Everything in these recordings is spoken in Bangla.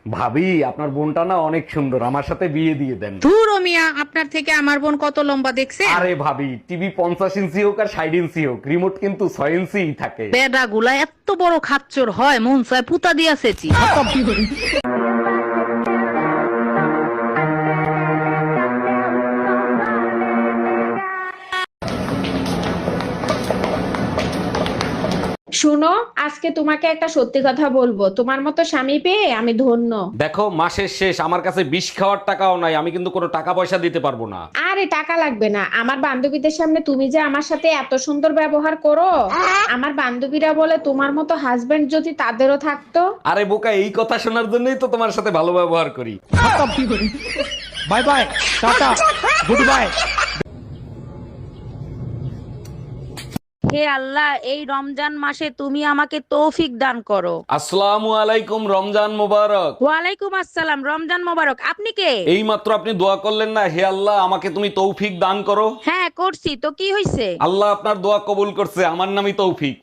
ভাবি, আপনার বোনটা না অনেক সুন্দর, আমার সাথে বিয়ে দিয়ে দেন। ধুর ও মিয়া, আপনার থেকে আমার বোন কত লম্বা দেখছে? আরে ভাবি, টিভি 50 ইঞ্চি হোক আর 60 ইঞ্চি হোক, রিমোট কিন্তু 6 ইঞ্চি থাকে। বেডা গুলা এত বড় খাচ্চর হয়, মন চায় পুতা দিয়াছেছি। শুনো, আজকে তোমাকে একটা সত্যি কথা বলবো। তোমার মতো স্বামী পেয়ে আমি ধন্য। দেখো, মাসের শেষ, আমার কাছে বিষ খাওয়ার টাকাও নাই, আমি কিন্তু কোনো টাকা পয়সা দিতে পারবো না। আরে টাকা লাগবে না, আমার বান্ধবীদের সামনে তুমি যে আমার সাথে এত সুন্দর ব্যবহার করো, আমার বান্ধবীরা বলে তোমার মতো হাজবেন্ড যদি তাদেরও থাকতো। আরে বোকা, এই কথা শোনার জন্যই তো তোমার সাথে ভালো ব্যবহার করি। Bye bye, tata, goodbye. হে আল্লাহ, এই রমজান মাসে তুমি আমাকে তৌফিক দান করো। আসসালামু আলাইকুম, রমজান মোবারক। ওয়ালাইকুম আসসালাম, রমজান মোবারক। আপনি কে? এই মাত্র আপনি দোয়া করলেন না, হে আল্লাহ আমাকে তুমি তৌফিক দান করো। হ্যাঁ করছি তো, কি হইছে? আল্লাহ আপনার দোয়া কবুল করছে, আমার নামই তৌফিক।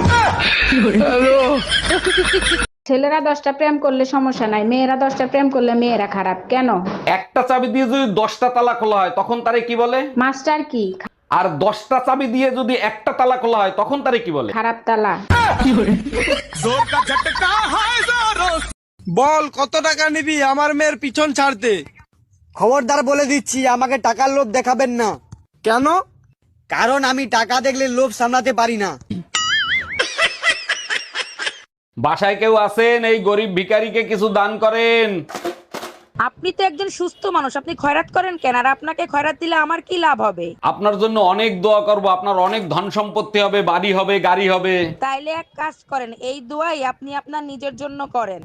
ছেলেরা 10টা প্রেম করলে সমস্যা নাই, মেয়েরা 10টা প্রেম করলে মেয়েরা খারাপ কেন? একটা চাবি দিয়ে যদি 10টা তালা খোলা হয় তখন তারে কি বলে? মাস্টার কি? আর 10টা চাবি দিয়ে যদি একটা তালা খোলা হয় তখন তারে কি বলে? খারাপ তালা। বল, কত টাকা নিবি আমার মেয়ের পিছন ছাড়তে? খবরদার বলে দিচ্ছি, আমাকে টাকার লোভ দেখাবেন না। কেন? কারণ আমি টাকা দেখলে লোভ সামলাতে পারি না। বাসায় কেউ আছেন? এই গরিব ভিখারিকে কিছু দান করেন। আপনি তো একজন সুস্থ মানুষ, আপনি খয়রাত করেন কেন? আর আপনাকে খয়রাত দিলে আমার কি লাভ হবে? আপনার জন্য অনেক দোয়া করব, আপনার অনেক ধন সম্পত্তি হবে, বাড়ি হবে, গাড়ি হবে। তাইলে এক কাজ করেন, এই দোয়াই আপনি আপনার নিজের জন্য করেন।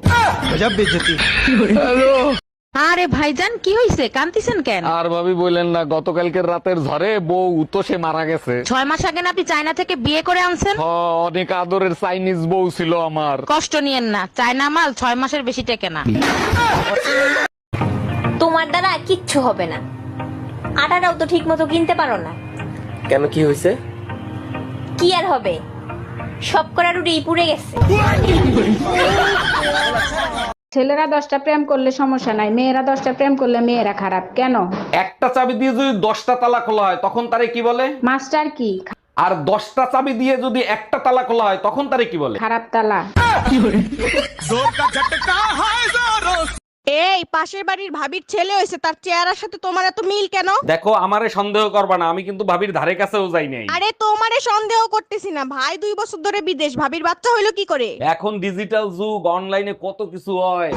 গজব বেজতি। আরে ভাইজান, কি হইছে? কান্দিছেন কেন? আর ভাবি বললেন না, গতকালকের রাতের ঝড়ে বউ তো সে মারা গেছে। 6 মাস আগে না আপনি চায়না থেকে বিয়ে করে আনছেন? অনেক আদরের চাইনিজ বউ ছিল আমার। কষ্ট নিয়েন না, চায়না মাল 6 মাসের বেশি টেকে না। তোমার দ্বারা কিচ্ছু হবে না। আটাটাও তো ঠিক মতো কিনতে পারো না। কেন, কি হয়েছে? কি আর হবে, সব করা রুটি পুড়ে গেছে। ছেলেরা 10টা প্রেম করলে সমস্যা নাই, মেয়েরা 10টা প্রেম করলে মেয়েরা খারাপ কেন? একটা চাবি দিয়ে যদি 10টা তালা খোলা হয় তখন তারে কি বলে? মাস্টার কি? আর 10টা চাবি দিয়ে যদি একটা তালা খোলা হয় তখন তারে কি বলে? খারাপ তালা। এই পাশের বাড়ির ভাবির ছেলে হয়েছে, তার চেহারার সাথে তোমার এত মিল কেন? দেখো, আমারে সন্দেহ করবা না, আমি কিন্তু ভাবির ধারে কাছেও যাই নাই। আরে তোমারে সন্দেহ করতেছি না, ভাই 2 বছর ধরে বিদেশ, ভাবির বাচ্চা হইলো কি করে? এখন ডিজিটাল যুগ, অনলাইনে কত কিছু হয়।